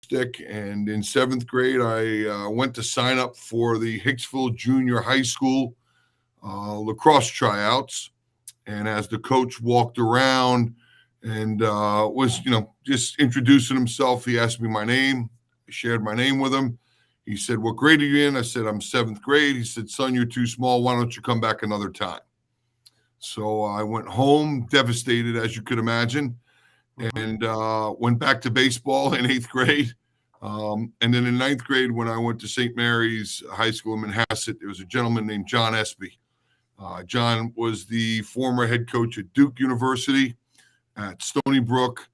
stick. And in 7th grade, I went to sign up for the Hicksville Junior High School lacrosse tryouts. And as the coach walked around and was, just introducing himself, he asked me my name. I shared my name with him. He said, "What grade are you in?" I said, "I'm 7th grade." He said, "Son, you're too small. Why don't you come back another time?" So I went home devastated, as you could imagine, and went back to baseball in 8th grade. And then in 9th grade, when I went to St. Mary's High School in Manhasset, there was a gentleman named John Espy. John was the former head coach at Duke University, at Stony Brook.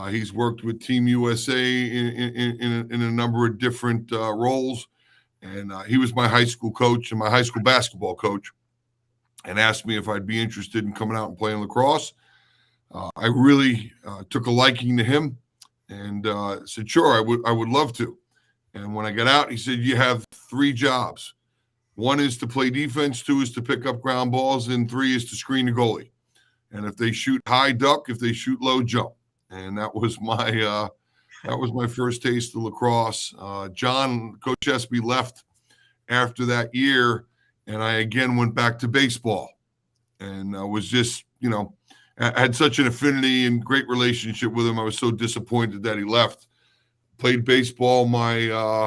He's worked with Team USA in a number of different roles. And he was my high school coach and my high school basketball coach, and asked me if I'd be interested in coming out and playing lacrosse. I really took a liking to him and said, "Sure, I would love to." And when I got out, he said, "You have 3 jobs. 1 is to play defense, 2 is to pick up ground balls, and 3 is to screen the goalie. And if they shoot high, duck. If they shoot low, jump." And that was my first taste of lacrosse. Coach Espy left after that year, and I again went back to baseball, and I was just, I had such an affinity and great relationship with him. I was so disappointed that he left. Played baseball my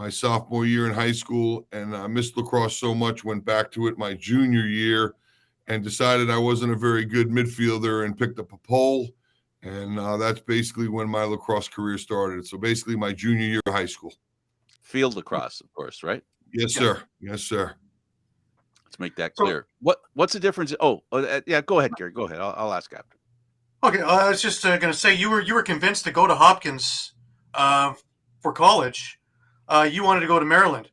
sophomore year in high school, and I missed lacrosse so much, went back to it my junior year, and decided I wasn't a very good midfielder and picked up a pole. And that's basically when my lacrosse career started. So basically my junior year of high school. Field lacrosse, of course, right? Yes, sir. Yes, sir. Let's make that clear. What's the difference? Yeah, go ahead, Gary. Go ahead. I'll ask after. Okay, I was just going to say you were convinced to go to Hopkins for college. You wanted to go to Maryland.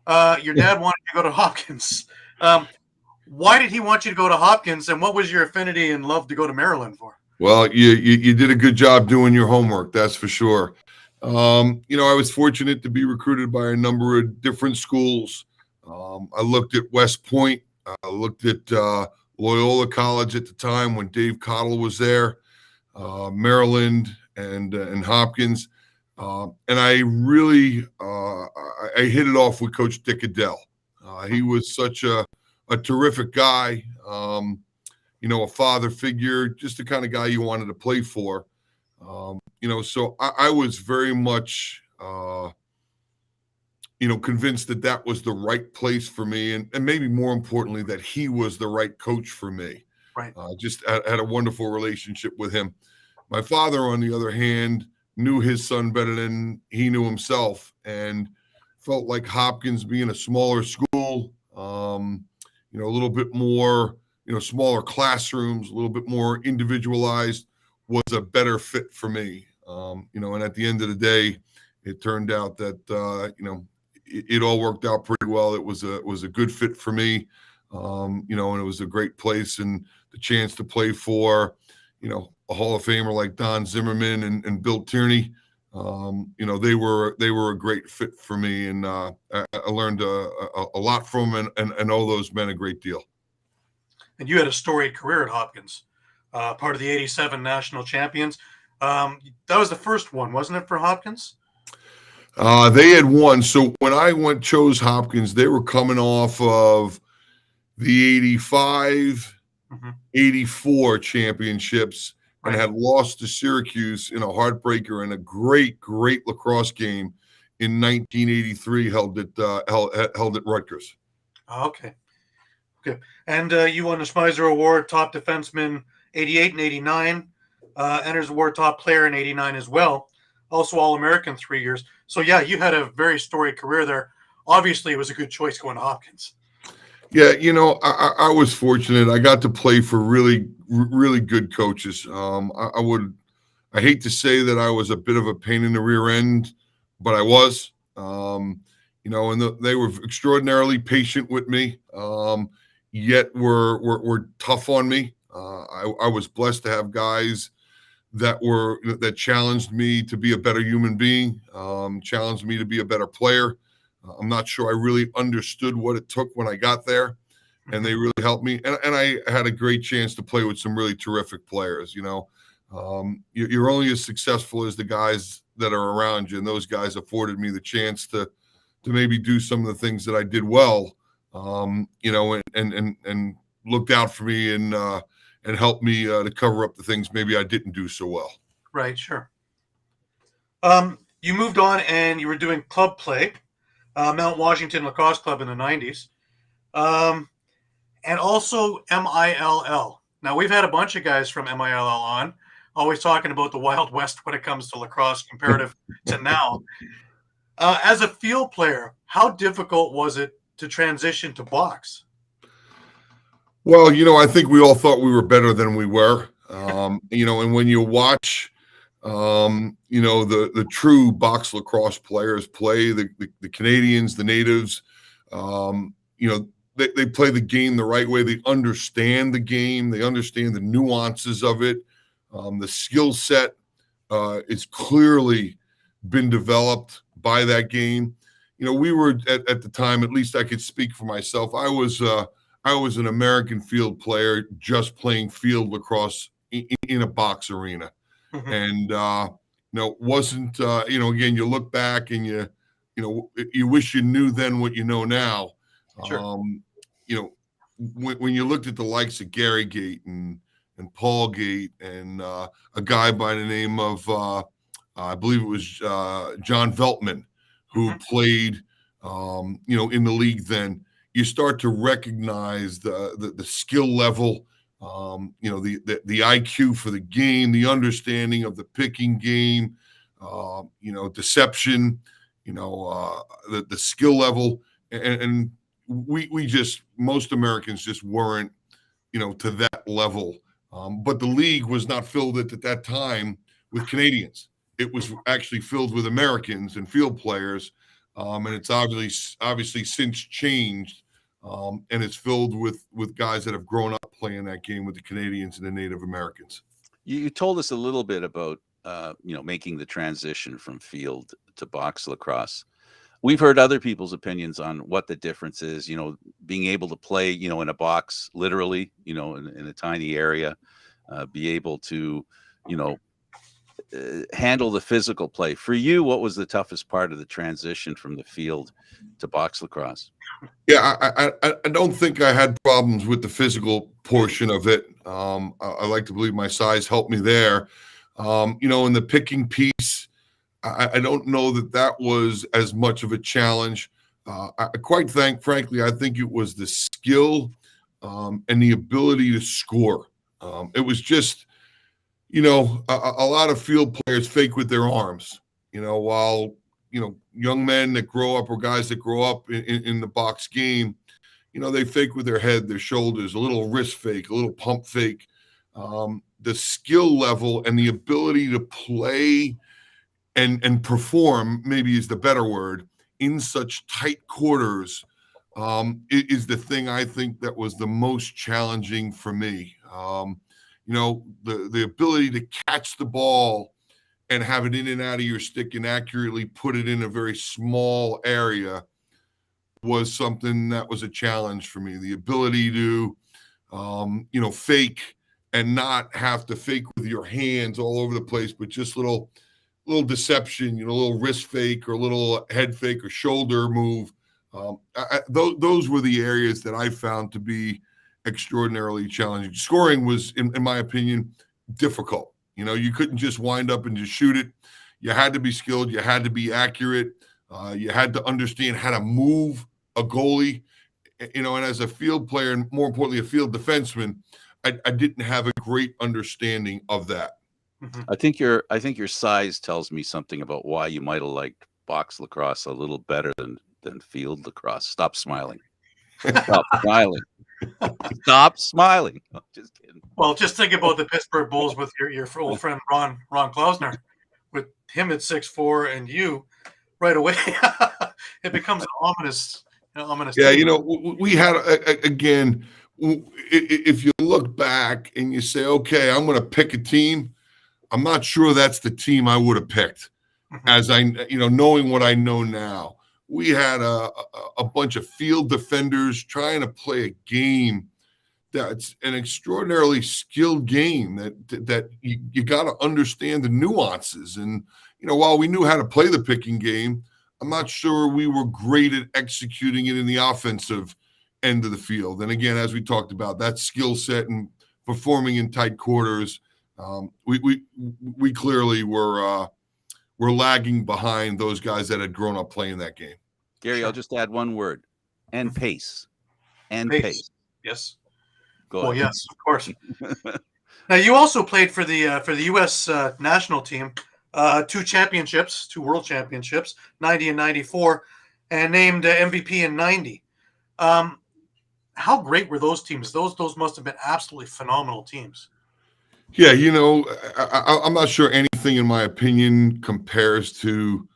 Your dad wanted you to go to Hopkins. Why did he want you to go to Hopkins, and what was your affinity and love to go to Maryland for? Well, you did a good job doing your homework, that's for sure. I was fortunate to be recruited by a number of different schools. I looked at West Point. I looked at Loyola College at the time when Dave Cottle was there, Maryland and Hopkins. And I really I hit it off with Coach Dick Adele. He was such a terrific guy. A father figure, just the kind of guy you wanted to play for. So I was very much, convinced that was the right place for me. And maybe more importantly, that he was the right coach for me. Right. Just had a wonderful relationship with him. My father, on the other hand, knew his son better than he knew himself, and felt like Hopkins, being a smaller school, a little bit more, smaller classrooms, a little bit more individualized, was a better fit for me. And at the end of the day, it turned out that, it all worked out pretty well. It was a good fit for me. And it was a great place, and the chance to play for, a Hall of Famer like Don Zimmerman and Bill Tierney. They were a great fit for me, and I learned a lot from them and owe those men a great deal. And you had a storied career at Hopkins, part of the '87 national champions. That was the first one, wasn't it, for Hopkins? They had won. So when I chose Hopkins, they were coming off of the 85, 84 championships, and had lost to Syracuse in a heartbreaker and a great, great lacrosse game in 1983 held at Rutgers. Okay. And you won the Schmeiser Award, top defenseman 88 and 89, Enters Award top player in 89 as well. Also All-American 3 years. So, yeah, you had a very storied career there. Obviously, it was a good choice going to Hopkins. Yeah, I was fortunate. I got to play for really, really good coaches. I hate to say that I was a bit of a pain in the rear end, but I was. And they were extraordinarily patient with me, yet were tough on me. I was blessed to have guys that challenged me to be a better human being, challenged me to be a better player. I'm not sure I really understood what it took when I got there, and they really helped me. And I had a great chance to play with some really terrific players. You're only as successful as the guys that are around you, and those guys afforded me the chance to maybe do some of the things that I did well, and looked out for me and helped me to cover up the things maybe I didn't do so well. Right, sure. You moved on and you were doing club play, Mount Washington Lacrosse Club in the 90s, and also MILL. Now, we've had a bunch of guys from MILL on, always talking about the Wild West when it comes to lacrosse comparative to now. As a field player, how difficult was it to transition to box? Well, I think we all thought we were better than we were, and when you watch the true box lacrosse players play, the Canadians, the natives, they play the game the right way. They understand the game. They understand the nuances of it. The skill set is clearly been developed by that game. We were at the time, at least I could speak for myself. I was an American field player just playing field lacrosse in a box arena. Mm-hmm. And, wasn't, again, you look back and you wish you knew then what you know now. Sure. When you looked at the likes of Gary Gate and Paul Gate and a guy by the name of, I believe it was John Veltman, who mm-hmm. played, in the league then, you start to recognize the skill level, the IQ for the game, the understanding of the picking game, deception, the skill level. And we just, most Americans just weren't, to that level. But the league was not filled at that time with Canadians. It was actually filled with Americans and field players. And it's obviously since changed. And it's filled with guys that have grown up playing that game with the Canadians and the Native Americans. You told us a little bit about, making the transition from field to box lacrosse. We've heard other people's opinions on what the difference is, being able to play, in a box, literally, in a tiny area, be able to, handle the physical play. For you, what was the toughest part of the transition from the field to box lacrosse? Yeah, I don't think I had problems with the physical portion of it. I like to believe my size helped me there. In the picking piece, I don't know that was as much of a challenge. Frankly, I think it was the skill and the ability to score. It was just, a lot of field players fake with their arms, while, young men that grow up or guys that grow up in the box game, they fake with their head, their shoulders, a little wrist fake, a little pump fake. The skill level and the ability to play and perform, maybe is the better word, in such tight quarters is the thing I think that was the most challenging for me. The ability to catch the ball and have it in and out of your stick and accurately put it in a very small area was something that was a challenge for me. The ability to, fake and not have to fake with your hands all over the place, but just little deception, a little wrist fake or a little head fake or shoulder move. Those were the areas that I found to be extraordinarily challenging. Scoring was, in my opinion, difficult. You couldn't just wind up and just shoot it. You had to be skilled. You had to be accurate. You had to understand how to move a goalie. And as a field player, and more importantly, a field defenseman, I didn't have a great understanding of that. Mm-hmm. I think your size tells me something about why you might have liked box lacrosse a little better than field lacrosse. Stop smiling. Stop smiling. Stop smiling. No, just kidding. Well, just think about the Pittsburgh Bulls with your old friend Ron Klausner, with him at 6'4" and you right away. It becomes an ominous. Yeah, we had again. If you look back and you say, okay, I'm going to pick a team, I'm not sure that's the team I would have picked. Mm-hmm. As I, knowing what I know now, we had a bunch of field defenders trying to play a game that's an extraordinarily skilled game that you got to understand the nuances. And, while we knew how to play the picking game, I'm not sure we were great at executing it in the offensive end of the field. And again, as we talked about, that skill set and performing in tight quarters, we clearly were lagging behind those guys that had grown up playing that game. Gary, Sure. I'll just add one word: and pace. And Pace. pace. Yes. Go Well, ahead. yes, of course. Now, you also played for the U.S. National team, 2 championships, 2 world championships, 90 and 94, and named MVP in 90. How great were those teams? Those must have been absolutely phenomenal teams. Yeah, I'm not sure anything, in my opinion, compares to,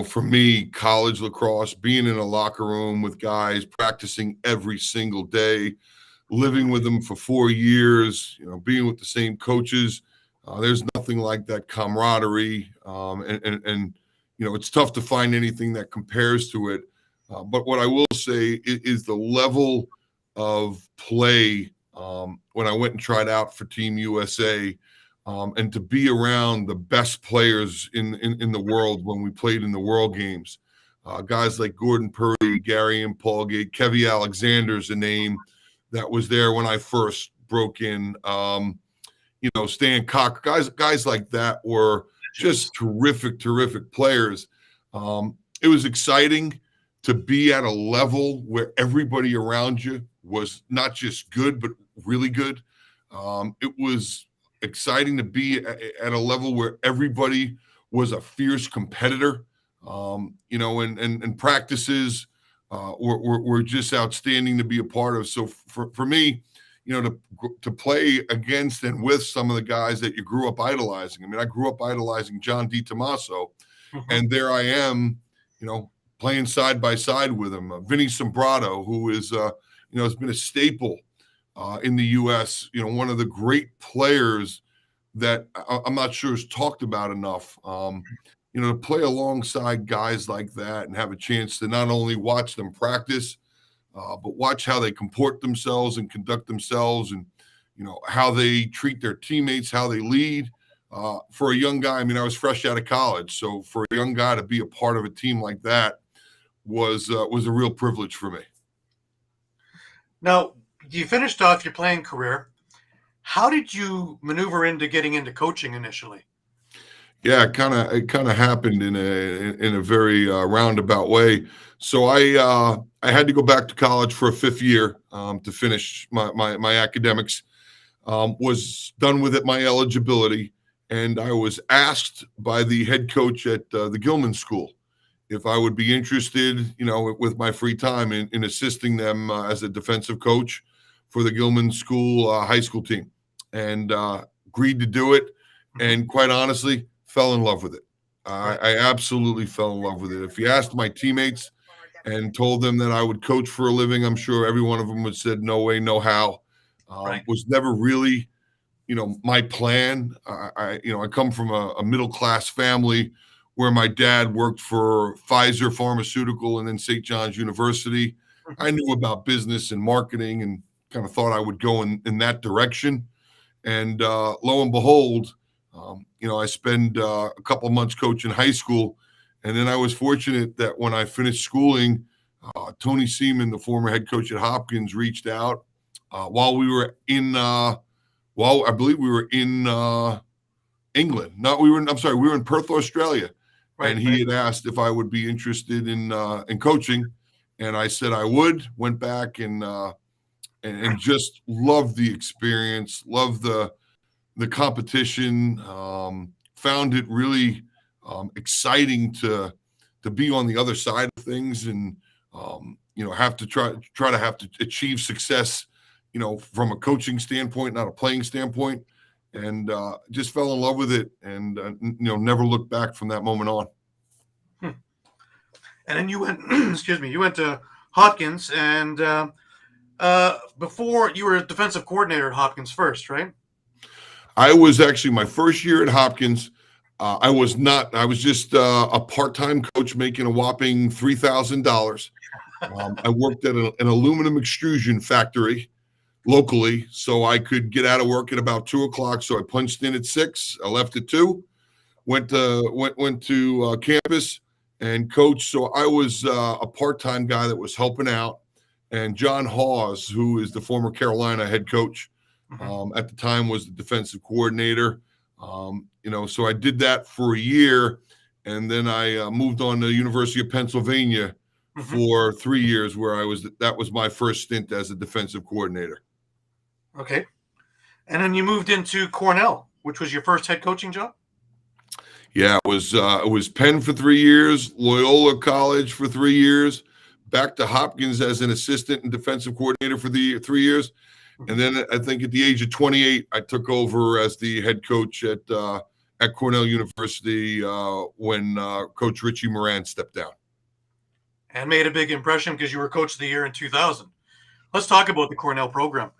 for me, college lacrosse, being in a locker room with guys, practicing every single day, living with them for 4 years, being with the same coaches. There's nothing like that camaraderie. And it's tough to find anything that compares to it. But what I will say is the level of play when I went and tried out for Team USA, and to be around the best players in the world when we played in the World Games. Guys like Gordon Purdy, Gary and Paulgate, Kevy Alexander's a name that was there when I first broke in. Stan Cock, guys like that were just terrific players. It was exciting to be at a level where everybody around you was not just good, but really good. It was exciting to be at a level where everybody was a fierce competitor, and practices were just outstanding to be a part of. So for me, to play against and with some of the guys that you grew up idolizing. I mean, I grew up idolizing John DiTommaso, and there I am, playing side by side with him. Vinny Sombrato, who is, has been a staple in the U.S., one of the great players that I'm not sure is talked about enough. To play alongside guys like that and have a chance to not only watch them practice, but watch how they comport themselves and conduct themselves, and how they treat their teammates, how they lead. For a young guy, I mean, I was fresh out of college, so for a young guy to be a part of a team like that was a real privilege for me. Now, you finished off your playing career. How did you maneuver into getting into coaching initially? Yeah, it kind of happened in a very roundabout way. So I had to go back to college for a 5th year to finish my academics. Was done with it, my eligibility, and I was asked by the head coach at the Gilman School if I would be interested, with my free time in assisting them as a defensive coach for the Gilman School high school team, and agreed to do it. And quite honestly, fell in love with it. I absolutely fell in love with it. If you asked my teammates and told them that I would coach for a living, I'm sure every one of them would have said, no way, no how. Was never really, my plan. I come from a middle-class family where my dad worked for Pfizer Pharmaceutical and then St. John's University. I knew about business and marketing and kind of thought I would go in that direction. And lo and behold, I spent a couple of months coaching high school. And then I was fortunate that when I finished schooling, Tony Seaman, the former head coach at Hopkins, reached out while we were in, I believe we were in England. We were in Perth, Australia. Right, and he had asked if I would be interested in coaching. And I said I would. Went back and just loved the experience, loved the competition, found it really exciting to be on the other side of things, and have to try to achieve success, from a coaching standpoint, not a playing standpoint, and just fell in love with it, and never looked back from that moment on. And then you went, you went to Hopkins, and before you were a defensive coordinator at Hopkins first, right? I was actually, my first year at Hopkins, I was not. I was just a part-time coach making a whopping $3,000. I worked at an aluminum extrusion factory locally, so I could get out of work at about 2:00. So I punched in at 6. I left at 2. Went to campus and coached. So I was a part-time guy that was helping out. And John Hawes, who is the former Carolina head coach, at the time was the defensive coordinator. So I did that for a year, and then I moved on to the University of Pennsylvania for 3 years, where that was my first stint as a defensive coordinator. Okay. And then you moved into Cornell, which was your first head coaching job? Yeah, it was Penn for 3 years, Loyola College for 3 years, back to Hopkins as an assistant and defensive coordinator for the 3 years. And then I think at the age of 28, I took over as the head coach at Cornell University when Coach Richie Moran stepped down. And made a big impression because you were coach of the year in 2000. Let's talk about the Cornell program.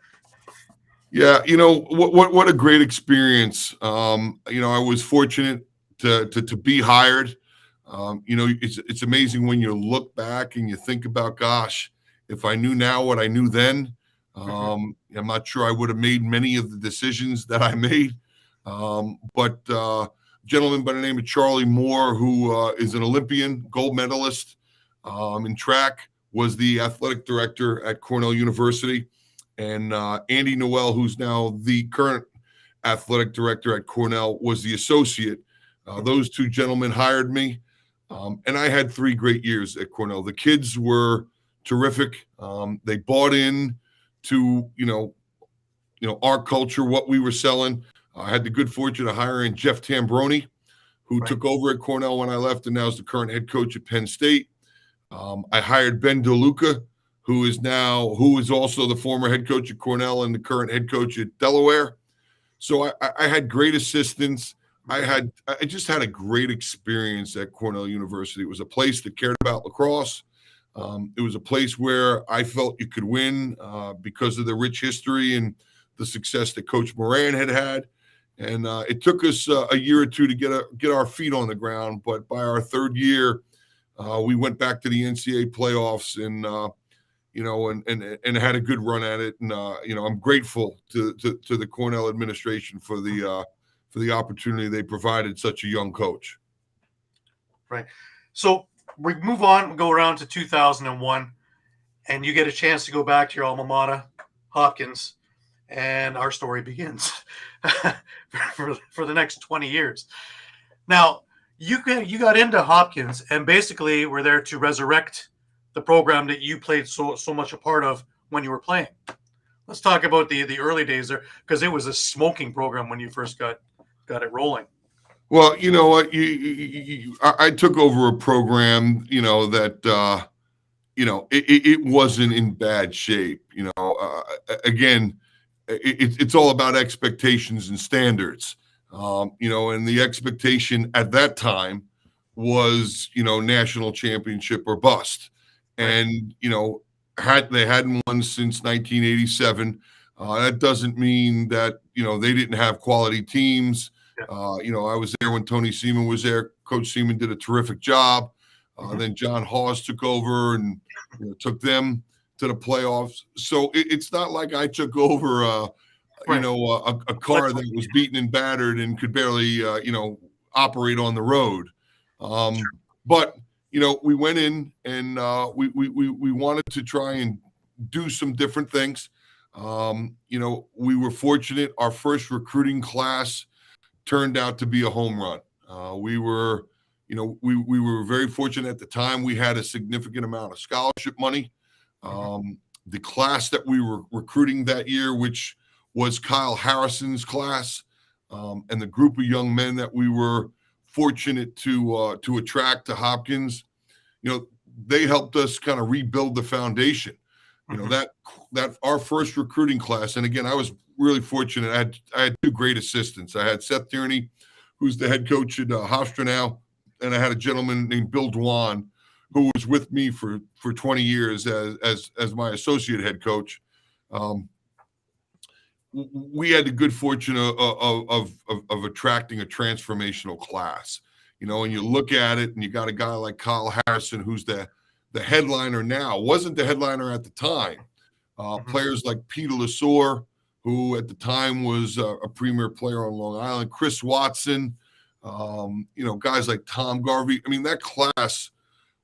Yeah, what a great experience. I was fortunate to be hired. It's amazing when you look back and you think about, gosh, if I knew now what I knew then, I'm not sure I would have made many of the decisions that I made. But a gentleman by the name of Charlie Moore, who is an Olympian gold medalist in track, was the athletic director at Cornell University. And Andy Noel, who's now the current athletic director at Cornell, was the associate. Those two gentlemen hired me, and I had 3 great years at Cornell. The kids were terrific. They bought in to our culture, what we were selling. I had the good fortune of hiring Jeff Tambroni, who took over at Cornell when I left, and now is the current head coach at Penn State. I hired Ben DeLuca, who is also the former head coach at Cornell and the current head coach at Delaware. So I had great assistants. I just had a great experience at Cornell University. It was a place that cared about lacrosse. It was a place where I felt you could win because of the rich history and the success that Coach Moran had. And it took us a year or two to get our feet on the ground. But by our 3rd year, we went back to the NCAA playoffs and had a good run at it. And I'm grateful to the Cornell administration for the opportunity they provided such a young coach. Right. So we move on, we go around to 2001, and you get a chance to go back to your alma mater, Hopkins, and our story begins for the next 20 years. Now, you got into Hopkins and basically were there to resurrect the program that you played so much a part of when you were playing. Let's talk about the early days there, because it was a smoking program when you first got it rolling. Well, you know what? I took over a program, that, it wasn't in bad shape. Again, it's all about expectations and standards. And the expectation at that time was, national championship or bust. And, they hadn't won since 1987. That doesn't mean that, they didn't have quality teams. I was there when Tony Seaman was there. Coach Seaman did a terrific job. Then John Hawes took over and took them to the playoffs. So it's not like I took over, a car that was beaten and battered and could barely, operate on the road. But, we went in and we wanted to try and do some different things. We were fortunate. Our first recruiting class turned out to be a home run. We were very fortunate at the time. We had a significant amount of scholarship money. The class that we were recruiting that year, which was Kyle Harrison's class, and the group of young men that we were fortunate to attract to Hopkins, they helped us kind of rebuild the foundation. That our first recruiting class, and again, I was really fortunate. I had 2 great assistants. I had Seth Tierney, who's the head coach at Hofstra now, and I had a gentleman named Bill Dwan, who was with me for 20 years as my associate head coach. We had the good fortune of attracting a transformational class. And you look at it, and you got a guy like Kyle Harrison, who's the headliner now. Wasn't the headliner at the time, Players like Peter Lesor, who at the time was a premier player on Long Island, Chris Watson, guys like Tom Garvey. I mean, that class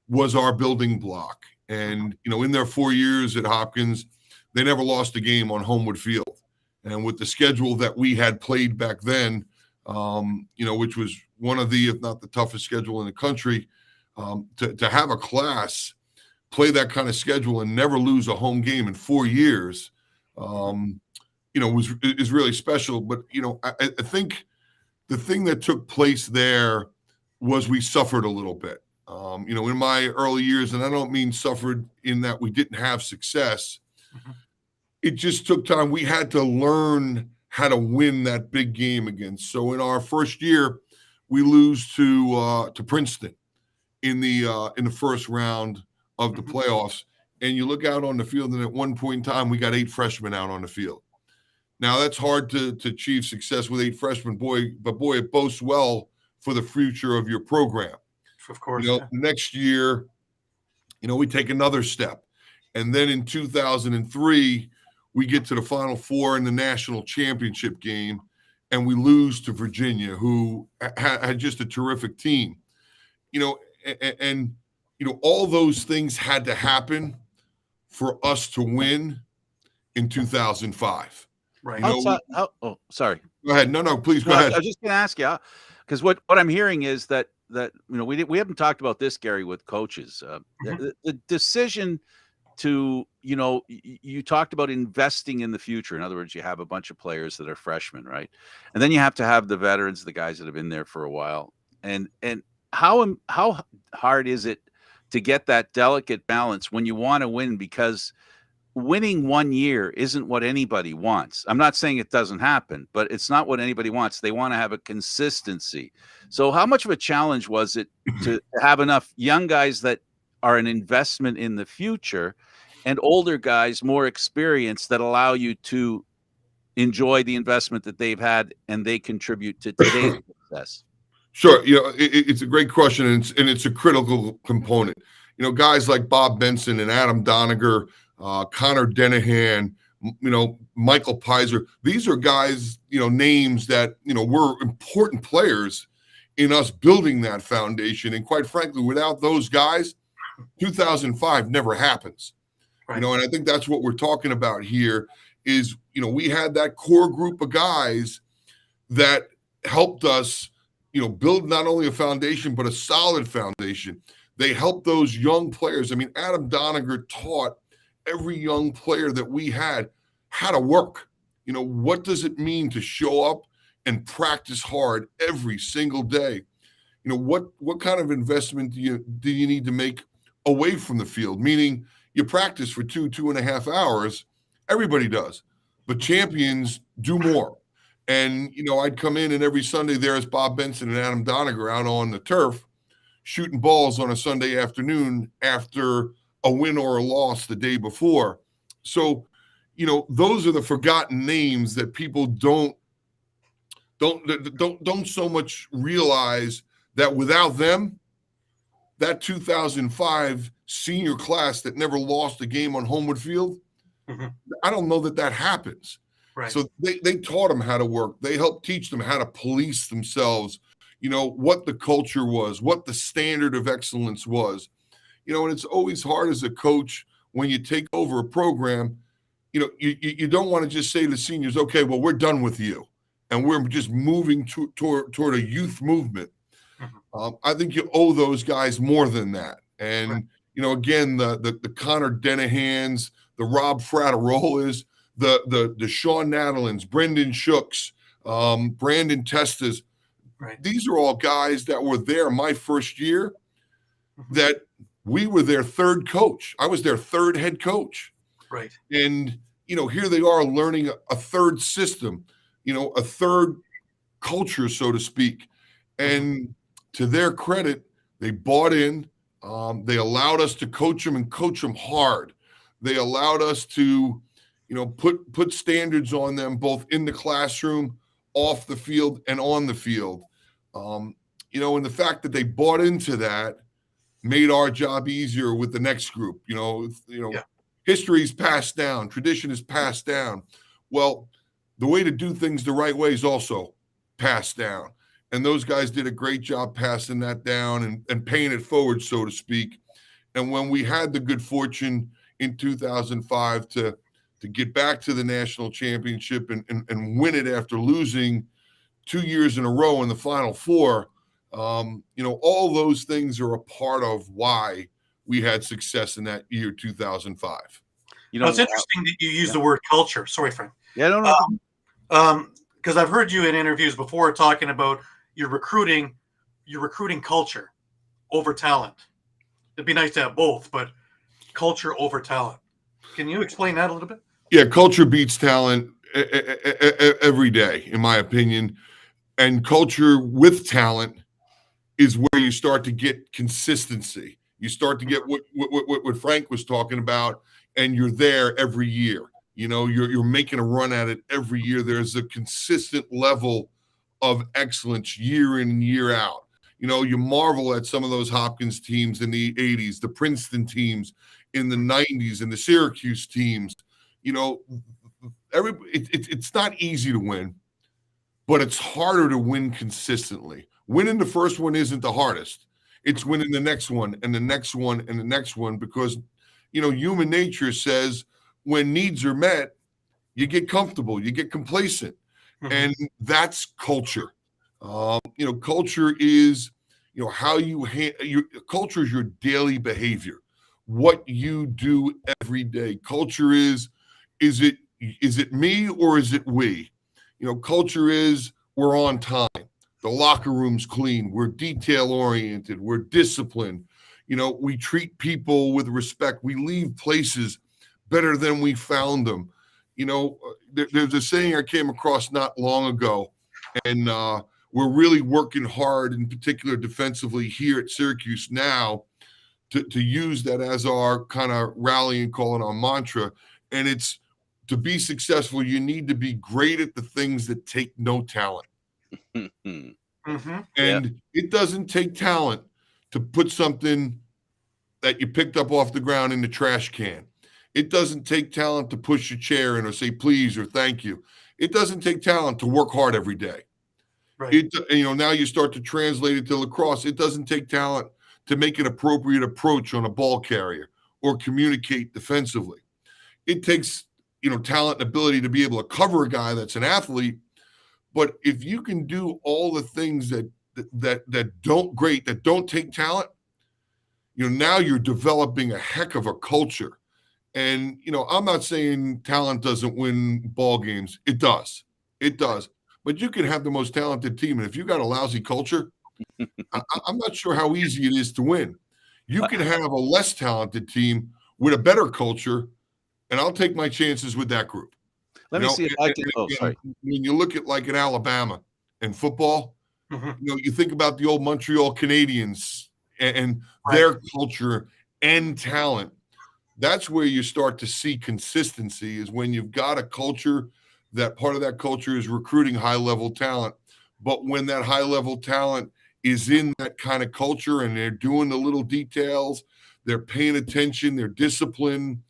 was our building block. And, in their 4 years at Hopkins, they never lost a game on Homewood Field. And with the schedule that we had played back then, which was one of the, if not the toughest schedule in the country, to have a class play that kind of schedule and never lose a home game in 4 years, is really special. But, I think the thing that took place there was we suffered a little bit. In my early years, and I don't mean suffered in that we didn't have success. It just took time. We had to learn how to win that big game again. So in our first year, we lose to Princeton in the first round of the playoffs. And you look out on the field, and at one point in time, we got 8 freshmen out on the field. Now, that's hard to achieve success with 8 freshmen, but it bodes well for the future of your program. Of course. Next year, we take another step. And then in 2003, we get to the Final Four in the national championship game, and we lose to Virginia, who had just a terrific team. All those things had to happen for us to win in 2005. Right. Sorry. Go ahead. No, please go ahead. I was just going to ask you, because what I'm hearing is that we haven't talked about this, Gary, with coaches. The decision to, you talked about investing in the future. In other words, you have a bunch of players that are freshmen, right? And then you have to have the veterans, the guys that have been there for a while. And how hard is it to get that delicate balance when you want to win? Because winning 1 year isn't what anybody wants. I'm not saying it doesn't happen, but it's not what anybody wants. They want to have a consistency. So how much of a challenge was it to have enough young guys that are an investment in the future and older guys, more experienced, that allow you to enjoy the investment that they've had and they contribute to today's success? Sure. It's a great question, and it's a critical component. Guys like Bob Benson and Adam Doniger, Connor Denahan, Michael Pizer. These are guys, names that, were important players in us building that foundation. And quite frankly, without those guys, 2005 never happens. Right. And I think that's what we're talking about here is, we had that core group of guys that helped us, build not only a foundation, but a solid foundation. They helped those young players. I mean, Adam Doniger taught every young player that we had how to work. What does it mean to show up and practice hard every single day? What kind of investment do you need to make away from the field? Meaning you practice for 2.5 hours. Everybody does, but champions do more. And, I'd come in, and every Sunday there's Bob Benson and Adam Doniger out on the turf shooting balls on a Sunday afternoon after a win or a loss the day before. So, those are the forgotten names that people don't so much realize that without them, that 2005 senior class that never lost a game on Homewood Field, I don't know that happens. Right. So they taught them how to work. They helped teach them how to police themselves, what the culture was, what the standard of excellence was. And it's always hard as a coach when you take over a program, you don't want to just say to the seniors, okay, well, we're done with you, and we're just moving toward a youth movement. I think you owe those guys more than that. And, again, the Connor Denahans, the Rob Frattarolas, the Sean Nadalins, Brendan Shooks, Brandon Testas. Right. These are all guys that were there my first year that we were their third coach. I was their third head coach. Right. And, here they are learning a third system, a third culture, so to speak. And to their credit, they bought in. They allowed us to coach them and coach them hard. They allowed us to, put standards on them both in the classroom, off the field, and on the field. And the fact that they bought into that made our job easier with the next group. History is passed down. Tradition is passed down. Well, the way to do things the right way is also passed down. And those guys did a great job passing that down and paying it forward, so to speak. And when we had the good fortune in 2005 to get back to the national championship and win it after losing 2 years in a row in the Final Four, all those things are a part of why we had success in that year 2005. It's interesting that you use the word culture. Sorry, Frank. Yeah, no. Because I've heard you in interviews before talking about your recruiting culture over talent. It'd be nice to have both, but culture over talent. Can you explain that a little bit? Yeah, culture beats talent every day, in my opinion. And culture with talent is where you start to get consistency. You start to get what Frank was talking about, and you're there every year. You're making a run at it every year. There's a consistent level of excellence year in and year out. You marvel at some of those Hopkins teams in the 80s, the Princeton teams in the 90s, and the Syracuse teams. It's not easy to win, but it's harder to win consistently. Winning the first one isn't the hardest. It's winning the next one and the next one and the next one, because, human nature says when needs are met, you get comfortable, you get complacent. Mm-hmm. And that's culture. Culture is, how culture is your daily behavior, what you do every day. Culture is it me or is it we? Culture is we're on time. The locker room's clean. We're detail oriented. We're disciplined. We treat people with respect. We leave places better than we found them. There's a saying I came across not long ago, and we're really working hard, in particular defensively here at Syracuse now, to use that as our kind of rallying call and our mantra. And it's, to be successful, you need to be great at the things that take no talent. Mm-hmm. And It doesn't take talent to put something that you picked up off the ground in the trash can. It doesn't take talent to push a chair in or say please or thank you. It doesn't take talent to work hard every day. Right. Now you start to translate it to lacrosse. It doesn't take talent to make an appropriate approach on a ball carrier or communicate defensively. It takes talent and ability to be able to cover a guy that's an athlete. But if you can do all the things that don't take talent, now you're developing a heck of a culture. And I'm not saying talent doesn't win ball games. It does. But you can have the most talented team, and if you got a lousy culture, I'm not sure how easy it is to win. You can have a less talented team with a better culture, and I'll take my chances with that group. Let me see if I can. Sorry. When you look at like in Alabama and football, mm-hmm. You think about the old Montreal Canadiens and their culture and talent. That's where you start to see consistency, is when you've got a culture that part of that culture is recruiting high-level talent. But when that high-level talent is in that kind of culture and they're doing the little details, they're paying attention, they're disciplined,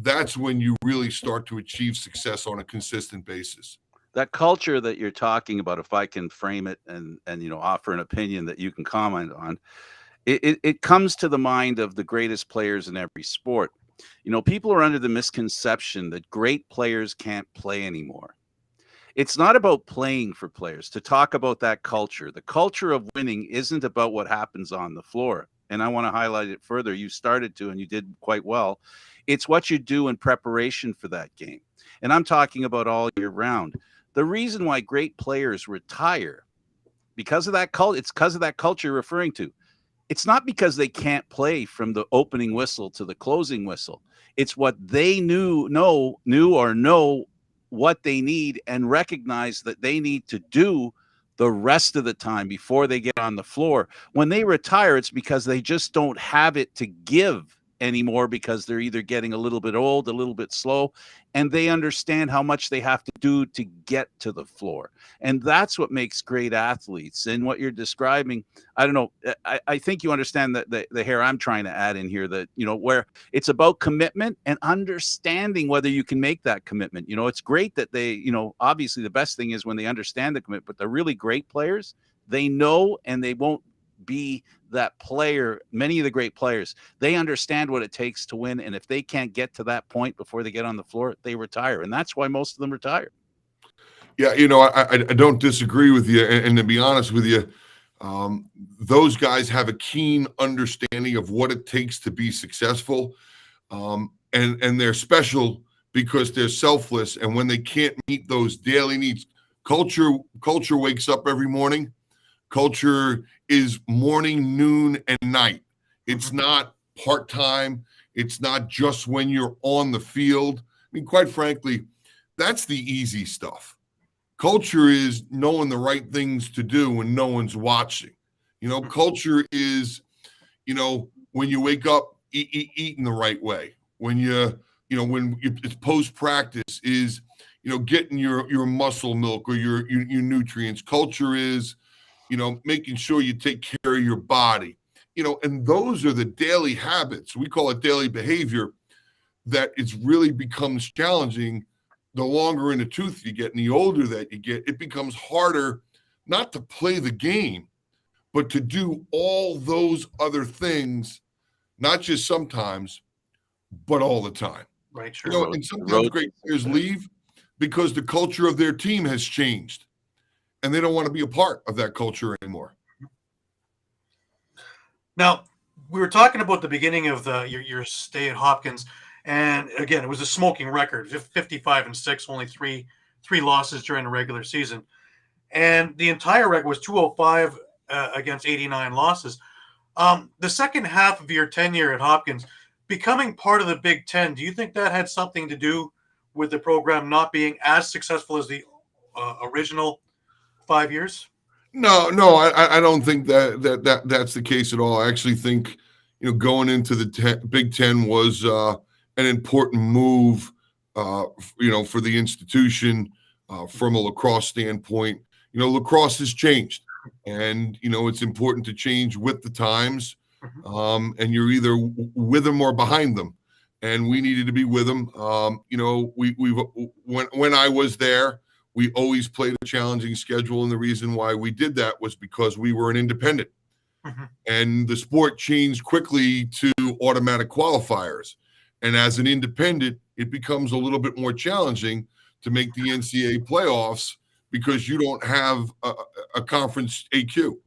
that's when you really start to achieve success on a consistent basis. That culture that you're talking about, if I can frame it and offer an opinion that you can comment on, it comes to the mind of the greatest players in every sport. People are under the misconception that great players can't play anymore. It's not about playing for players. To talk about that culture, the culture of winning isn't about what happens on the floor. And I want to highlight it further. You started to, and you did quite well. It's what you do in preparation for that game. And I'm talking about all year round. The reason why great players retire, because of that culture, it's because of that culture you're referring to. It's not because they can't play from the opening whistle to the closing whistle. It's what they knew what they need and recognize that they need to do the rest of the time before they get on the floor. When they retire, it's because they just don't have it to give anymore because they're either getting a little bit old, a little bit slow, and they understand how much they have to do to get to the floor. And that's what makes great athletes. And what you're describing, I don't know, I think you understand that the hair I'm trying to add in here, that, where it's about commitment and understanding whether you can make that commitment. It's great that they, obviously the best thing is when they understand the commitment, but the really great players, they know, and they won't be that player. Many of the great players, they understand what it takes to win. And if they can't get to that point before they get on the floor, they retire. And that's why most of them retire. Yeah, I don't disagree with you. And to be honest with you, those guys have a keen understanding of what it takes to be successful. And they're special because they're selfless. And when they can't meet those daily needs, culture wakes up every morning. Culture is morning, noon, and night. It's not part-time. It's not just when you're on the field. I mean, quite frankly, that's the easy stuff. Culture is knowing the right things to do when no one's watching. Culture is, when you wake up, eating the right way. When it's post-practice is, getting your muscle milk or your nutrients. Culture is, making sure you take care of your body, and those are the daily habits. We call it daily behavior, that it really becomes challenging the longer in the tooth you get and the older that you get. It becomes harder not to play the game, but to do all those other things, not just sometimes, but all the time. Right, sure. And sometimes great players leave because the culture of their team has changed. And they don't want to be a part of that culture anymore. Now, we were talking about the beginning of your stay at Hopkins, and again, it was a smoking record, 55-6, only three losses during the regular season, and the entire record was 205 against 89 losses. The second half of your tenure at Hopkins, becoming part of the Big Ten, do you think that had something to do with the program not being as successful as the original 5 years? No, I don't think that's the case at all. I actually think, going into the Big Ten was an important move, for the institution from a lacrosse standpoint. Lacrosse has changed, and it's important to change with the times. And you're either with them or behind them, and we needed to be with them. When I was there, we always played a challenging schedule, and the reason why we did that was because we were an independent. And the sport changed quickly to automatic qualifiers. And as an independent, it becomes a little bit more challenging to make the NCAA playoffs because you don't have a conference AQ.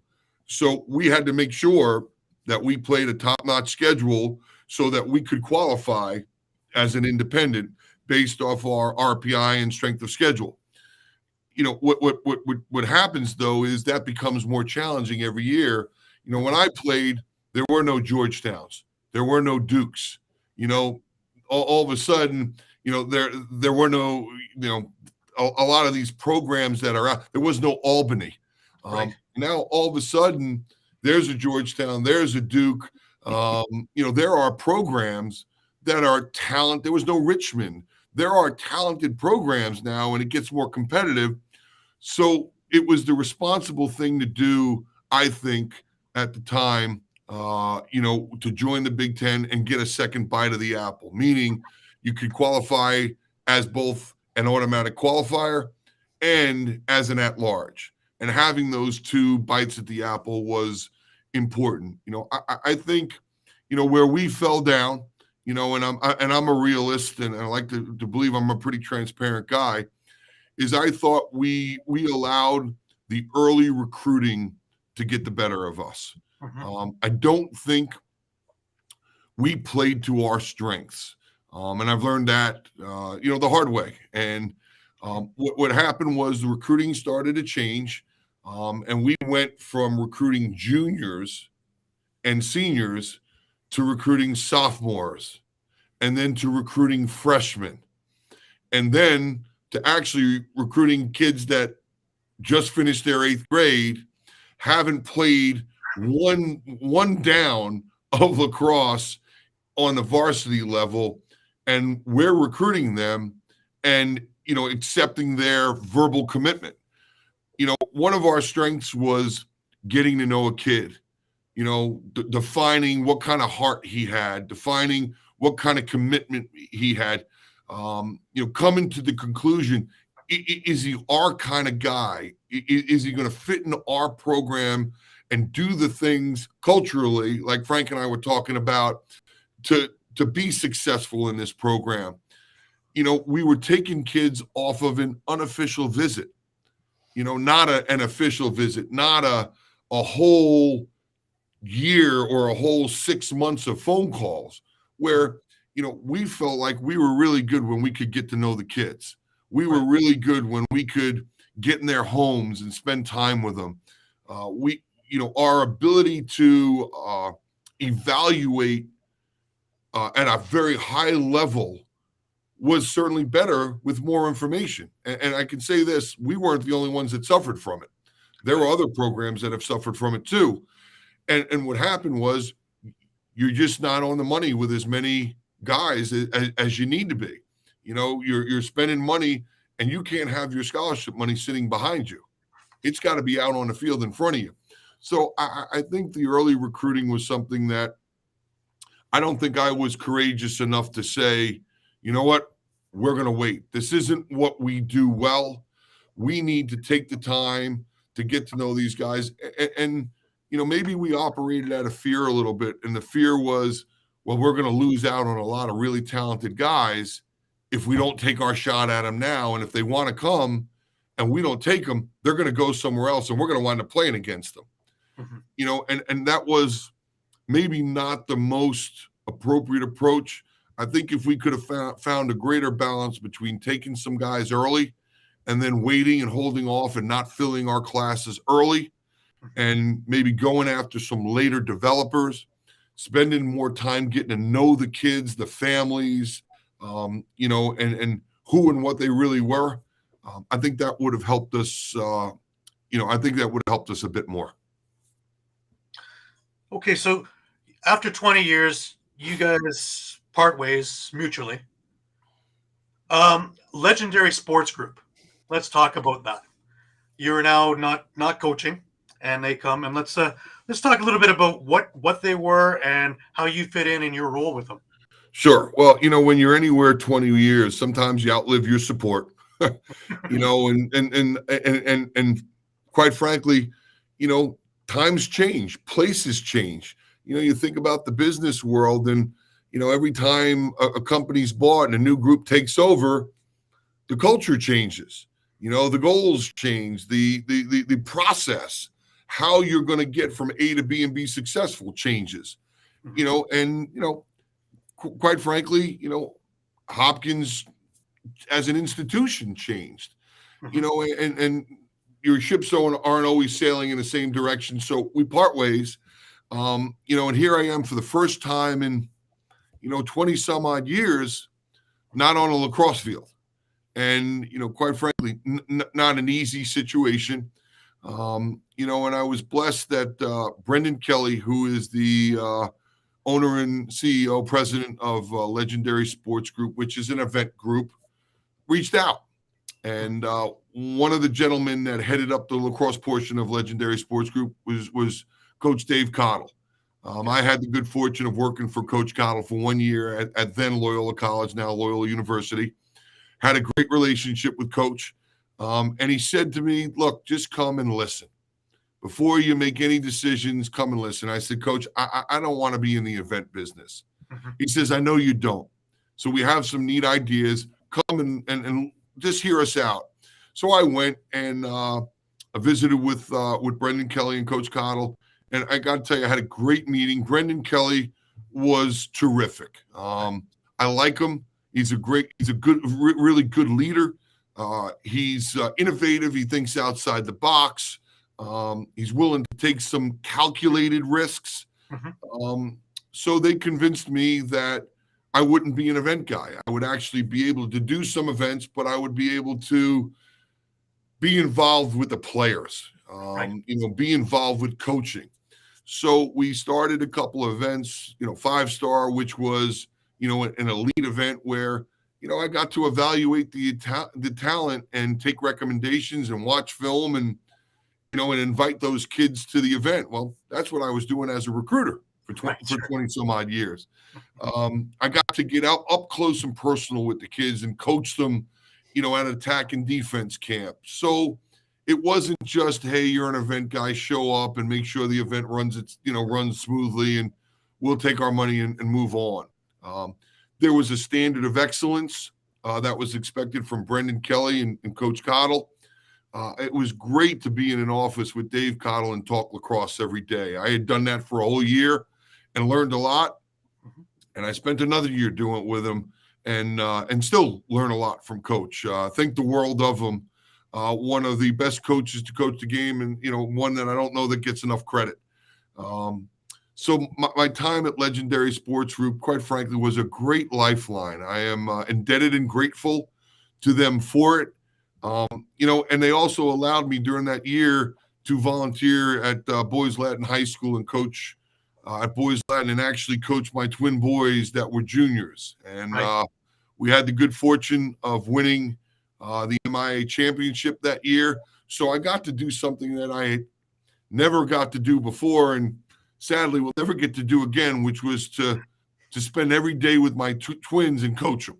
So we had to make sure that we played a top-notch schedule so that we could qualify as an independent based off our RPI and strength of schedule. What happens though is that becomes more challenging every year. When I played, there were no Georgetowns, there were no Dukes. All of a sudden, there were no, a lot of these programs that are out. There was no Albany. Right. Now all of a sudden, there's a Georgetown, there's a Duke. There are programs that are talented. There was no Richmond. There are talented programs now, and it gets more competitive. So it was the responsible thing to do, I think, at the time, to join the Big Ten and get a second bite of the apple, meaning you could qualify as both an automatic qualifier and as an at-large. And having those two bites at the apple was important. I think, where we fell down, and I'm a realist, and I like to believe I'm a pretty transparent guy, is I thought we allowed the early recruiting to get the better of us. I don't think we played to our strengths. And I've learned that, the hard way. And what happened was the recruiting started to change. And we went from recruiting juniors and seniors to recruiting sophomores, and then to recruiting freshmen, and then to actually recruiting kids that just finished their 8th grade, haven't played one down of lacrosse on the varsity level, and we're recruiting them and, accepting their verbal commitment. One of our strengths was getting to know a kid, defining what kind of heart he had, defining what kind of commitment he had, coming to the conclusion, is he our kind of guy? Is he going to fit in our program and do the things culturally, like Frank and I were talking about, to be successful in this program? We were taking kids off of an unofficial visit, not an official visit, not a whole year or a whole 6 months of phone calls, where, we felt like we were really good when we could get to know the kids. We were really good when we could get in their homes and spend time with them. Our ability to evaluate at a very high level was certainly better with more information. And I can say this, we weren't the only ones that suffered from it. There were other programs that have suffered from it too. And what happened was, you're just not on the money with as many guys as you need to be. You're spending money, and you can't have your scholarship money sitting behind you. It's got to be out on the field in front of you. So I think the early recruiting was something that I don't think I was courageous enough to say, you know what, we're going to wait. This isn't what we do well. We need to take the time to get to know these guys. And maybe we operated out of fear a little bit. And the fear was, well, we're going to lose out on a lot of really talented guys if we don't take our shot at them now. And if they want to come and we don't take them, they're going to go somewhere else, and we're going to wind up playing against them. And that was maybe not the most appropriate approach. I think if we could have found a greater balance between taking some guys early and then waiting and holding off and not filling our classes early, and maybe going after some later developers, spending more time getting to know the kids, the families, and who and what they really were. I think that would have helped us. I think that would have helped us a bit more. Okay, so after 20 years, you guys part ways mutually. Legendary Sports Group. Let's talk about that. You're now not coaching, and they come, and let's talk a little bit about what they were and how you fit in your role with them. Sure. Well, when you're anywhere 20 years, sometimes you outlive your support. And quite frankly, times change, places change. You think about the business world, and every time a company's bought and a new group takes over, the culture changes. The goals change, the process, how you're going to get from A to B and be successful changes. Quite frankly, Hopkins as an institution changed. And your ships aren't always sailing in the same direction. So we part ways, and here I am for the first time in, 20 some odd years, not on a lacrosse field. And, quite frankly, not an easy situation. And I was blessed that Brendan Kelly, who is the owner and CEO, president of Legendary Sports Group, which is an event group, reached out. And one of the gentlemen that headed up the lacrosse portion of Legendary Sports Group was Coach Dave Cottle. I had the good fortune of working for Coach Cottle for 1 year at then Loyola College, now Loyola University. Had a great relationship with Coach. And he said to me, look, just come and listen. Before you make any decisions, come and listen. I said, Coach, I don't want to be in the event business. He says, I know you don't. So we have some neat ideas. Come and just hear us out. So I went and I visited with Brendan Kelly and Coach Cottle. And I got to tell you, I had a great meeting. Brendan Kelly was terrific. I like him. He's a good, really good leader. He's innovative. He thinks outside the box. He's willing to take some calculated risks. So they convinced me that I wouldn't be an event guy. I would actually be able to do some events, but I would be able to be involved with the players, be involved with coaching. So we started a couple of events, 5-star, which was, an elite event where, I got to evaluate the talent and take recommendations and watch film and invite those kids to the event. Well, that's what I was doing as a recruiter for 20 some odd years. I got to get out up close and personal with the kids and coach them, at attack and defense camp. So it wasn't just, hey, you're an event guy, show up and make sure the event runs smoothly and we'll take our money and move on. There was a standard of excellence that was expected from Brendan Kelly and Coach Cottle. It was great to be in an office with Dave Cottle and talk lacrosse every day. I had done that for a whole year and learned a lot. And I spent another year doing it with him and still learn a lot from Coach. Think the world of him. One of the best coaches to coach the game and, one that I don't know that gets enough credit. So my time at Legendary Sports Group, quite frankly, was a great lifeline. I am indebted and grateful to them for it. And they also allowed me during that year to volunteer at Boys Latin High School and coach at Boys Latin and actually coach my twin boys that were juniors. And we had the good fortune of winning the MIA championship that year. So I got to do something that I never got to do before and sadly will never get to do again, which was to spend every day with my twins and coach them.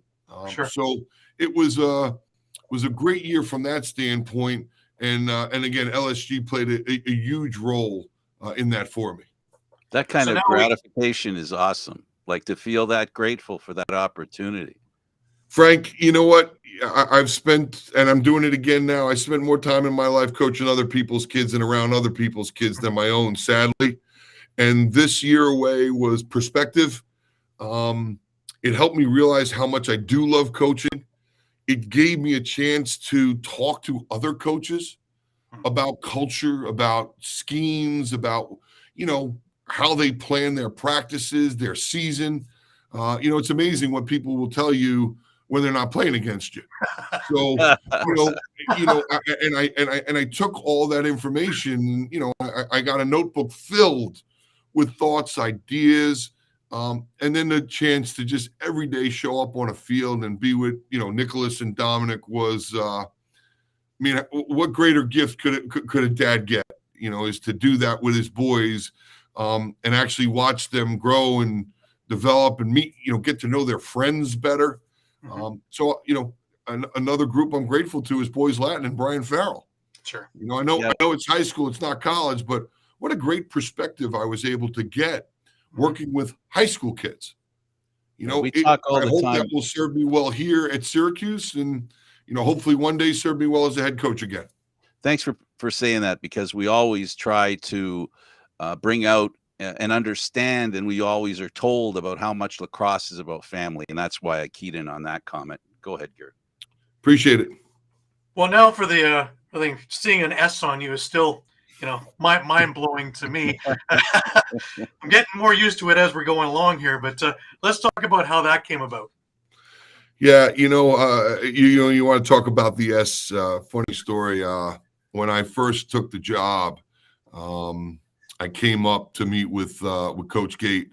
So it was a great year from that standpoint. And again, LSG played a huge role in that for me. That kind of gratification is awesome. Like to feel that grateful for that opportunity. Frank, you know what? I've spent, and I'm doing it again now. I spent more time in my life coaching other people's kids and around other people's kids than my own, sadly. And this year away was perspective. It helped me realize how much I do love coaching. It gave me a chance to talk to other coaches about culture, about schemes, about, how they plan their practices, their season. It's amazing what people will tell you when they're not playing against you. So, and I took all that information, I got a notebook filled with thoughts, ideas, and then the chance to just every day show up on a field and be with, Nicholas and Dominic was, what greater gift could a dad get, is to do that with his boys and actually watch them grow and develop and meet, get to know their friends better. So, another group I'm grateful to is Boys Latin and Brian Farrell. Sure. I know it's high school, it's not college, but what a great perspective I was able to get working with high school kids. We talk all the time. I hope that will serve me well here at Syracuse and, hopefully one day serve me well as a head coach again. Thanks for saying that, because we always try to bring out and understand, and we always are told about how much lacrosse is about family, and that's why I keyed in on that comment. Go ahead, Garrett. Appreciate it. Well, now for the I think seeing an S on you is still, mind blowing to me. I'm getting more used to it as we're going along here, but let's talk about how that came about. Yeah, you want to talk about the S. Funny story. When I first took the job, I came up to meet with Coach Gate,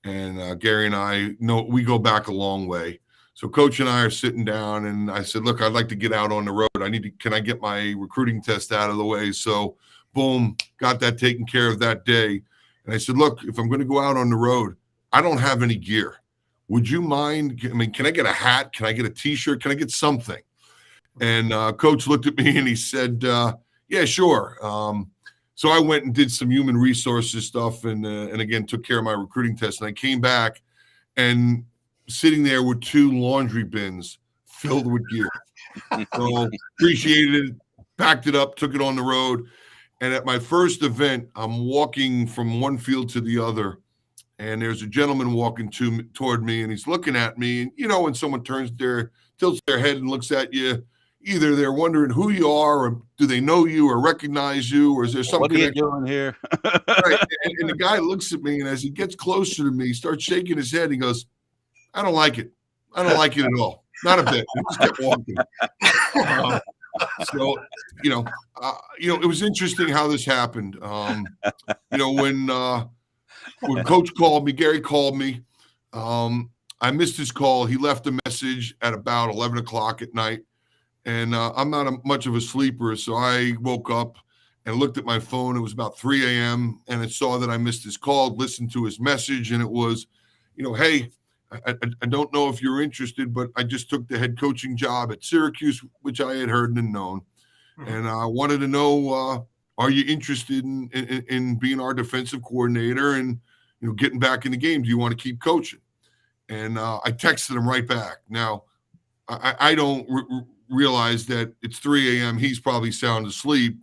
and Gary and I we go back a long way. So Coach and I are sitting down, and I said, "Look, I'd like to get out on the road. Can I get my recruiting test out of the way?" So, boom, got that taken care of that day. And I said, "Look, if I'm going to go out on the road, I don't have any gear. Would you mind? Can I get a hat? Can I get a T-shirt? Can I get something?" And Coach looked at me and he said, "Yeah, sure." So I went and did some human resources stuff and again, took care of my recruiting test. And I came back and sitting there with 2 laundry bins filled with gear. So appreciated it, packed it up, took it on the road. And at my first event, I'm walking from one field to the other. And there's a gentleman walking toward me, and he's looking at me. And, when someone tilts their head and looks at you, either they're wondering who you are, or do they know you or recognize you, or is there some connection? What are you doing here? Right. And the guy looks at me, and as he gets closer to me, he starts shaking his head. He goes, "I don't like it. I don't like it at all. Not a bit." He just kept walking. So, it was interesting how this happened. When Coach called me, Gary called me. I missed his call. He left a message at about 11 o'clock at night. And I'm not much of a sleeper, so I woke up and looked at my phone. It was about 3 a.m. and I saw that I missed his call, listened to his message, and it was, hey, I don't know if you're interested, but I just took the head coaching job at Syracuse, which I had heard and known. Mhm. And I wanted to know, are you interested in being our defensive coordinator and, getting back in the game? Do you want to keep coaching? And I texted him right back. Now, I don't realize that it's 3 a.m. He's probably sound asleep,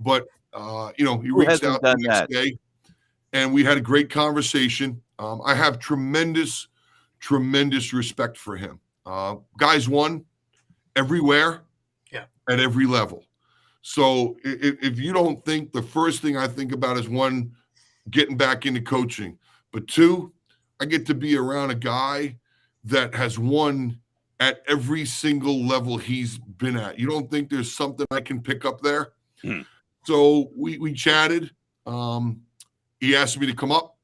but he Who reached hasn't out the done next that? day, and we had a great conversation. I have tremendous respect for him. Guys won everywhere, Yeah. at every level. So if you don't think, the first thing I think about is, one, getting back into coaching, but two, I get to be around a guy that has won at every single level he's been at. You don't think there's something I can pick up there? Hmm. So we chatted. He asked me to come up.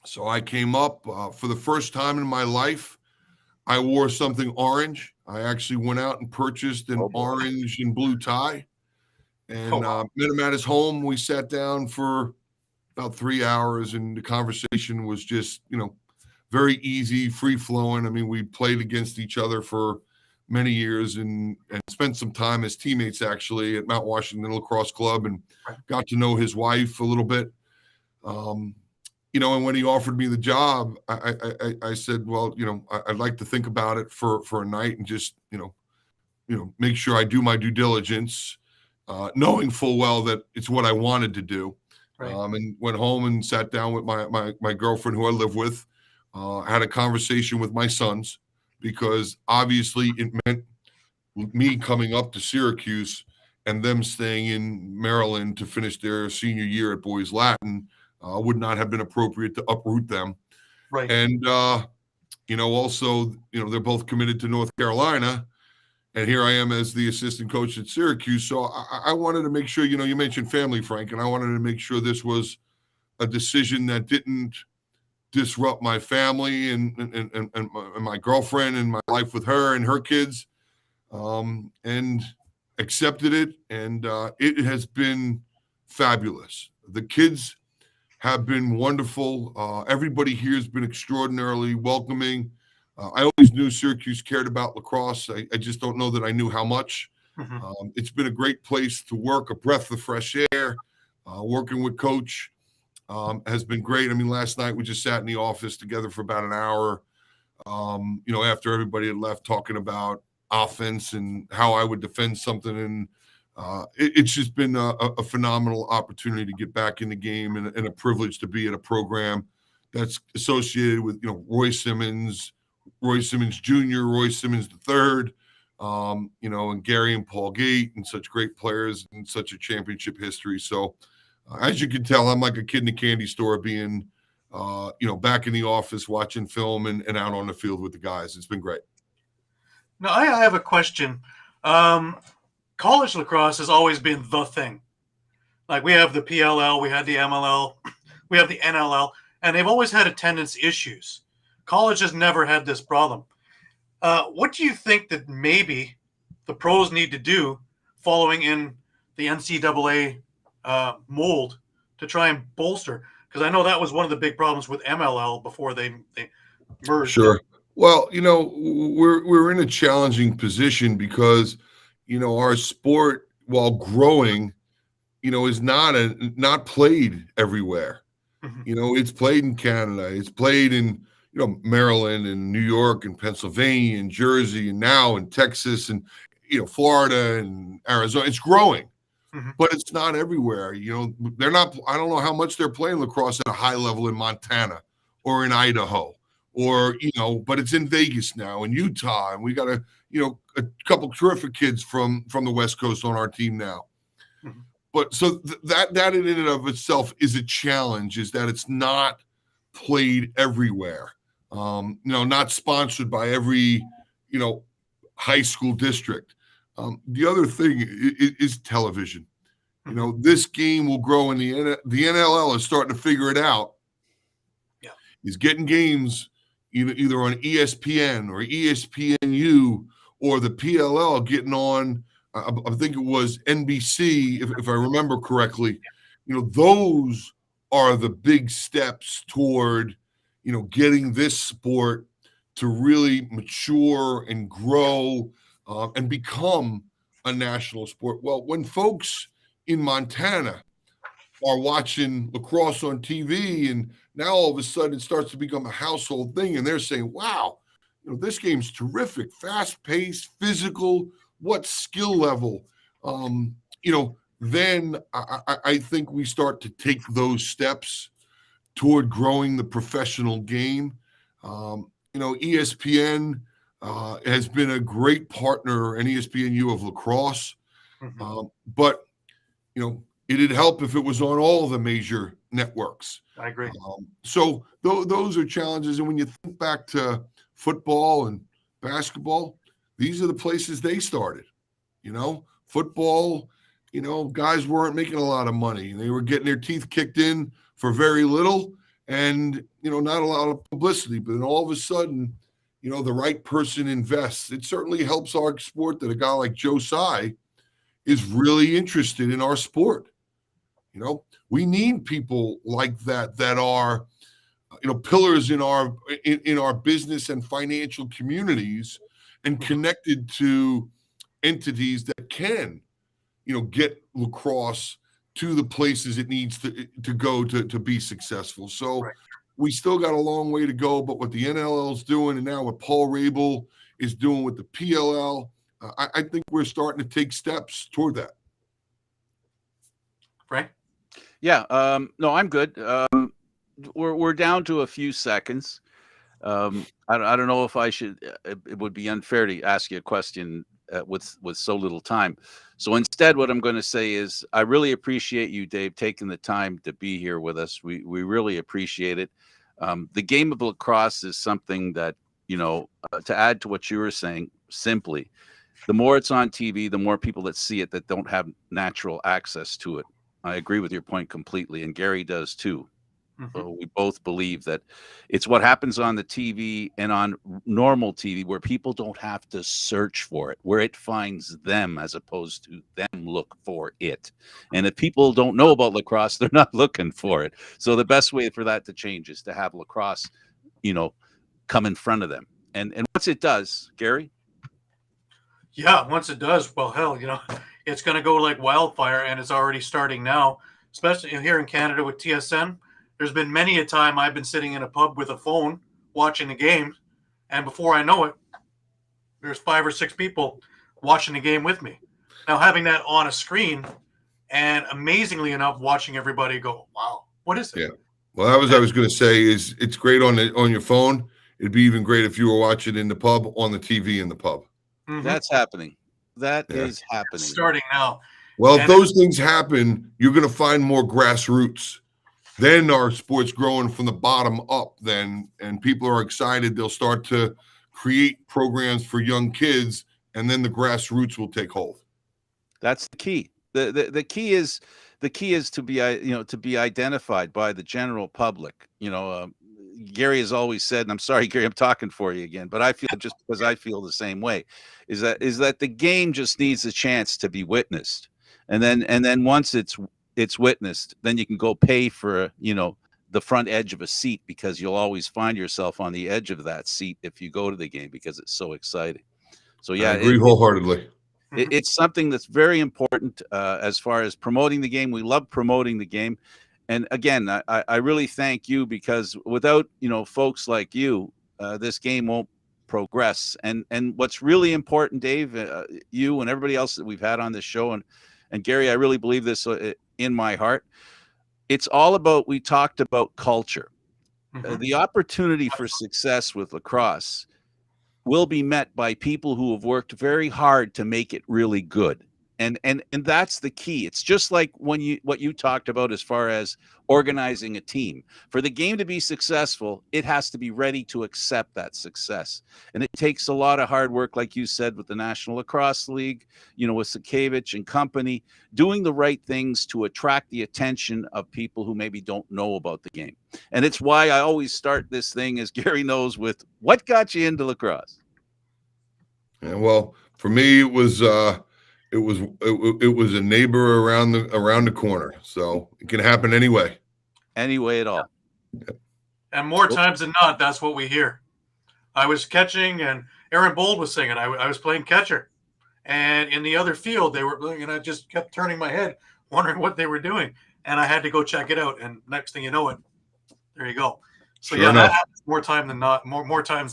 So I came up. For the first time in my life, I wore something orange. I actually went out and purchased an Oh, boy. orange and blue tie, and Oh, wow. met him at his home. We sat down for about 3 hours, and the conversation was just, very easy, free flowing. I mean, we played against each other for many years and spent some time as teammates actually at Mount Washington Lacrosse Club, and Right. got to know his wife a little bit. And when he offered me the job, I said, well, I'd like to think about it for a night and just, make sure I do my due diligence, knowing full well that it's what I wanted to do. Right. And went home and sat down with my girlfriend, who I live with. Had a conversation with my sons, because obviously it meant me coming up to Syracuse and them staying in Maryland to finish their senior year at Boys Latin would not have been appropriate to uproot them. Right. And, also, they're both committed to North Carolina. And here I am as the assistant coach at Syracuse. So I wanted to make sure, you mentioned family, Frank, and I wanted to make sure this was a decision that didn't disrupt my family and my girlfriend and my life with her and her kids, and accepted it. And it has been fabulous. The kids have been wonderful. Everybody here has been extraordinarily welcoming. I always knew Syracuse cared about lacrosse. I just don't know that I knew how much. Mhm. It's been a great place to work, a breath of fresh air. Working with Coach has been great. I mean, last night we just sat in the office together for about an hour, after everybody had left, talking about offense and how I would defend something. And it's just been a phenomenal opportunity to get back in the game, and a privilege to be at a program that's associated with, Roy Simmons Jr., Roy Simmons III, and Gary and Paul Gate, and such great players and such a championship history. So as you can tell, I'm like a kid in a candy store, being, back in the office watching film and out on the field with the guys. It's been great. Now, I have a question. College lacrosse has always been the thing. Like, we have the PLL, we had the MLL, we have the NLL, and they've always had attendance issues. College has never had this problem. What do you think that maybe the pros need to do, following in the NCAA mold, to try and bolster? Because I know that was one of the big problems with MLL before they merged. Sure. Well, we're in a challenging position because, our sport, while growing, is not played everywhere. Mhm. It's played in Canada, it's played in, Maryland and New York and Pennsylvania and Jersey, and now in Texas and, Florida and Arizona. It's growing, Mhm. but it's not everywhere. They're not, I don't know how much they're playing lacrosse at a high level in Montana or in Idaho, or, but it's in Vegas now, in Utah. And we got a couple terrific kids from the West Coast on our team now. Mhm. But so that in and of itself is a challenge, is that it's not played everywhere. Not sponsored by every, high school district. The other thing is television. You know, this game will grow, and the NLL is starting to figure it out. Yeah. Is getting games either on ESPN or ESPNU or the PLL getting on. I think it was NBC, if I remember correctly. You know, those are the big steps toward, you know, getting this sport to really mature and grow and become a national sport. Well, when folks in Montana are watching lacrosse on TV, and now all of a sudden it starts to become a household thing, and they're saying, wow, you know, this game's terrific, fast-paced, physical, what skill level? You know, then I think we start to take those steps toward growing the professional game. You know, ESPN has been a great partner, and ESPNU of lacrosse. But, you know, it'd help if it was on all the major networks. I agree. So those are challenges. And when you think back to football and basketball, these are the places they started. You know, football, you know, guys weren't making a lot of money. They were getting their teeth kicked in for very little and, you know, not a lot of publicity. But then all of a sudden, you know, the right person invests. It certainly helps our sport that a guy like Joe Tsai is really interested in our sport. You know, we need people like that are, you know, pillars in our business and financial communities and connected to entities that can, you know, get lacrosse to the places it needs to go to be successful. So we still got a long way to go, but what the NLL is doing and now what Paul Rabel is doing with the PLL, I think we're starting to take steps toward that. Right? Yeah. No, I'm good. We're down to a few seconds. I don't know if I should. It would be unfair to ask you a question with so little time. So instead, what I'm going to say is, I really appreciate you, Dave, taking the time to be here with us. We really appreciate it. The game of lacrosse is something that, you know, to add to what you were saying, simply, the more it's on TV, the more people that see it that don't have natural access to it. I agree with your point completely, and Gary does too. We both believe that it's what happens on the TV and on normal TV where people don't have to search for it, where it finds them as opposed to them look for it. And if people don't know about lacrosse, they're not looking for it. So the best way for that to change is to have lacrosse, you know, come in front of them. And once it does, Gary? Yeah, once it does, well, hell, you know, it's going to go like wildfire, and it's already starting now, especially here in Canada with TSN. There's been many a time I've been sitting in a pub with a phone watching the game, and before I know it, there's 5 or 6 people watching the game with me. Now, having that on a screen and amazingly enough, watching everybody go, wow, what is it? Yeah. Well, that was I was going to say is it's great on your phone. It'd be even great if you were watching in the pub on the TV in the pub. That's happening. That is happening. It's starting now. Well, if those things happen, you're going to find more grassroots. Then our sport's growing from the bottom up then, and people are excited. They'll start to create programs for young kids, and then the grassroots will take hold. That's the key. The key is to be, you know, to be identified by the general public. You know, Gary has always said, and I'm sorry, Gary, I'm talking for you again, but I feel, just because I feel the same way, is that the game just needs a chance to be witnessed, and then once it's witnessed, then you can go pay for, you know, the front edge of a seat, because you'll always find yourself on the edge of that seat if you go to the game, because it's so exciting. So yeah, I agree wholeheartedly. It's something that's very important as far as promoting the game. We love promoting the game. And again, I really thank you, because without, you know, folks like you, this game won't progress. And what's really important, Dave, you and everybody else that we've had on this show, and Gary, I really believe this in my heart. It's all about, we talked about culture. The opportunity for success with lacrosse will be met by people who have worked very hard to make it really good. And that's the key. It's just like what you talked about as far as organizing a team. For the game to be successful, it has to be ready to accept that success. And it takes a lot of hard work, like you said, with the National Lacrosse League, with Sakevich and company, doing the right things to attract the attention of people who maybe don't know about the game. And it's why I always start this thing, as Gary knows, with what got you into lacrosse? Yeah, well, for me, it was a neighbor around the corner, so it can happen anyway. Any way at all. And more times than not, that's what we hear. I was catching, and Aaron Bold was singing. I was playing catcher, and in the other field they were, and I just kept turning my head, wondering what they were doing, and I had to go check it out. And next thing you know, there you go. So Sure yeah, enough. that happens more times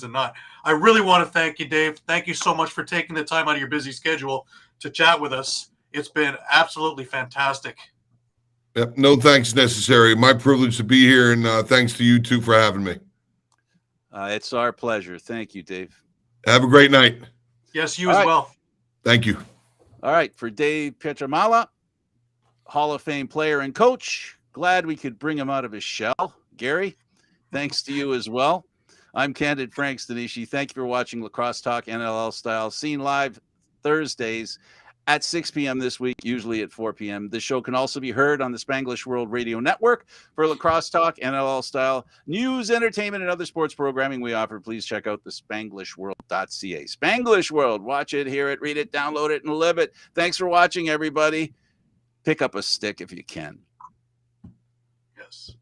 than not. I really want to thank you, Dave. Thank you so much for taking the time out of your busy schedule to chat with us. It's been absolutely fantastic. Yep, no thanks necessary. My privilege to be here, and thanks to you two for having me. It's our pleasure. Thank you, Dave. Have a great night. Yes, you as well. Thank you. All right, for Dave Pietramala, Hall of Fame player and coach. Glad we could bring him out of his shell. Gary, thanks to you as well. I'm Candid Frank Stanisci. Thank you for watching Lacrosse Talk NLL Style, seen live Thursdays at 6 p.m. this week, usually at 4 p.m. This show can also be heard on the Spanglish World Radio Network. For Lacrosse Talk NLL Style news, entertainment, and other sports programming we offer, please check out the SpanglishWorld.ca. Spanglish World. Watch it, hear it, read it, download it, and live it. Thanks for watching, everybody. Pick up a stick if you can. Yes.